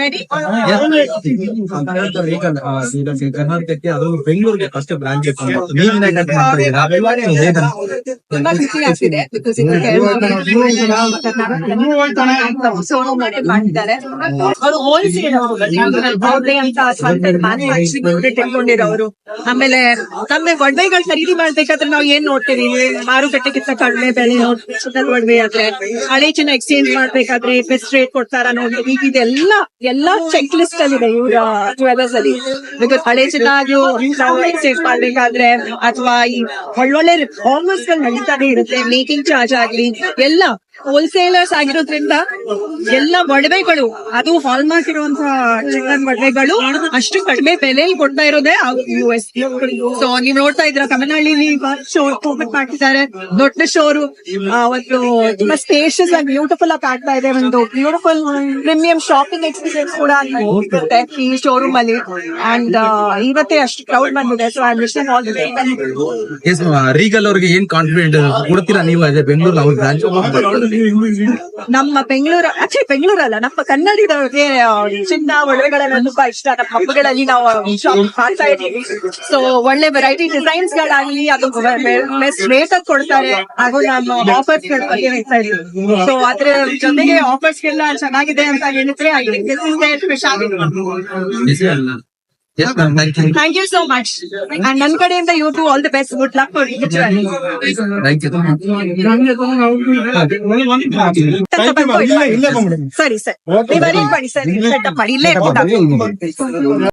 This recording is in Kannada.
ರೆಡಿ ಕರ್ನಾಟಕಕ್ಕೆ ಅದು ಬೆಂಗಳೂರಿಗೆ ಫಸ್ಟ್ ಬ್ರಾಂಚ್ ನೀವಿನ ತುಂಬಾ ಖುಷಿ ಆಗ್ತಿದೆ ಬಿಕಾಸ್ ಮಾಡ್ತಿದ್ದಾರೆ ಅವರು ಹೋಲ್ಸೇಲ್ ಅವ್ರದೇ ಅಂತ ಸ್ವಂತ ಮ್ಯಾನುಫ್ಯಾಕ್ಚರಿಂಗ್ ಇಟ್ಕೊಂಡಿರೋರು. ಆಮೇಲೆ ನಮ್ಗೆ ಒಡವೆಗಳು ಖರೀದಿ ಮಾಡ್ಬೇಕಾದ್ರೆ ನಾವು ಏನ್ ನೋಡ್ತೀವಿ, ಮಾರುಕಟ್ಟೆಗಿಂತ ಕಡಿಮೆ ಬೆಲೆ ಒಡವೆ ಆದ್ರೆ ಹಳೆ ಚಿನ್ನ ಎಕ್ಸ್ಚೇಂಜ್ ಮಾಡ್ಬೇಕಾದ್ರೆ ಬೆಸ್ಟ್ ರೇಟ್ ಕೊಡ್ತಾರ ನೋಡಿ. ಈಗ ಇದೆಲ್ಲ ಚೆಕ್ ಲಿಸ್ಟ್ ಅಲ್ಲಿ ಇದೆ ಇವರ ಜ್ಯುವೆಲರ್ಸ್ ಅಲ್ಲಿ. ಬಿಕಾಸ್ ಹಳೆ ಚಿನ್ನ ನಾವು ಎಕ್ಸ್ಚೇಂಜ್ ಮಾಡ್ಬೇಕಾದ್ರೆ ಅಥವಾ ಈ ಒಳ್ಳೊಳ್ಳೆ ಕಾಮರ್ಸ್ ಗಳು ನಡೀತಾನೆ ಇರುತ್ತೆ. ಮೇಕಿಂಗ್ ಚಾರ್ಜ್ ಆಗ್ಲಿ ಎಲ್ಲ ಹೋಲ್ಸೇಲರ್ಸ್ ಆಗಿರೋದ್ರಿಂದ ಎಲ್ಲ ಒಡವೆಗಳು, ಅದು ಹಾಲ್ಮಾರ್ಕ್ ಇರುವಂತಹ ಚಿನ್ನದ ಒಡವೆಗಳು ಅಷ್ಟು ಕಡಿಮೆ ಬೆಲೆಯಲ್ಲಿ ಕೊಡ್ತಾ ಇರೋದೇ US. ಸೊ ನೀವ್ ನೋಡ್ತಾ ಇದ್ರ ತಮಿಳ್ನಾಡಿಲಿ ಶೋರ್ ಓಪನ್ ಮಾಡ್ತಿದ್ದಾರೆ, ದೊಡ್ಡ ಶೋರು. ಒಂದು ತುಂಬಾ ಸ್ಪೇಷಿಯಸ್ ಆಗಿ ಬ್ಯೂಟಿಫುಲ್ ಆಗಿ ಆಗ್ತಾ ಇದೆ. ಒಂದು ಬ್ಯೂಟಿಫುಲ್ ಪ್ರೀಮಿಯಂ ಶಾಪಿಂಗ್ ಎಕ್ಸ್ಪೀರಿಯನ್ಸ್ ಕೂಡ ಇರುತ್ತೆ ಈ ಶೋರೂಮ್ ಅಲ್ಲಿ. ಅಂಡ್ ಇವತ್ತೇ ಅಷ್ಟು ಕ್ರೌಡ್ ಬಂದಿದೆ. So I wishing all the best. Regal ಅವ್ರಿಗೆ ಏನ್ ಕಾನ್ಫಿಡೆಂಟ್ ಕೊಡ್ತೀರಾ ನೀವು ಅದೇ ಬೆಂಗಳೂರು ಅವ್ರ ಬ್ರಾಂಚ್? ನಮ್ಮ ಬೆಂಗಳೂರು ಆಕ್ಚುಲಿ ಬೆಂಗಳೂರಲ್ಲ, ನಮ್ಮ ಕನ್ನಡಿಗರಿಗೆ ಚಿನ್ನ ಒಡವೆಗಳೆಲ್ಲ ತುಂಬಾ ಇಷ್ಟ. ನಮ್ಮ ಹಬ್ಬಗಳಲ್ಲಿ ನಾವು ಶಾಪಿಂಗ್ ಮಾಡ್ತಾ ಇದ್ದೀವಿ. ಸೊ ಒಳ್ಳೆ ವೆರೈಟಿ ಡಿಸೈನ್ಸ್ ಗಳಾಗ್ಲಿ ಅದು ಬೆಸ್ಟ್ ರೇಟ್ ಅಲ್ಲಿ ಕೊಡ್ತಾರೆ. ಹಾಗೂ ನಮ್ಮ ಆಫರ್ಸ್ ಗಳ ಬಗ್ಗೆ ಹೇಳ್ತಾ ಇದೀವಿ. ಸೊ ಅದ್ರ ಜೊತೆಗೆ ಆಫರ್ಸ್ ಗೆಲ್ಲ ಚೆನ್ನಾಗಿದೆ ಅಂತ ಹೇಳಿದ್ರೆ thank you so much. And ನನ್ನ ಕಡೆಯಿಂದ you to all the best. Good luck for ಸರಿ ಸರ್, ನೀವು ಅರೇಂಜ್ ಮಾಡಿ ಸರ್, ಸೆಟಪ್ ಮಾಡಿ ಇಲ್ಲೇ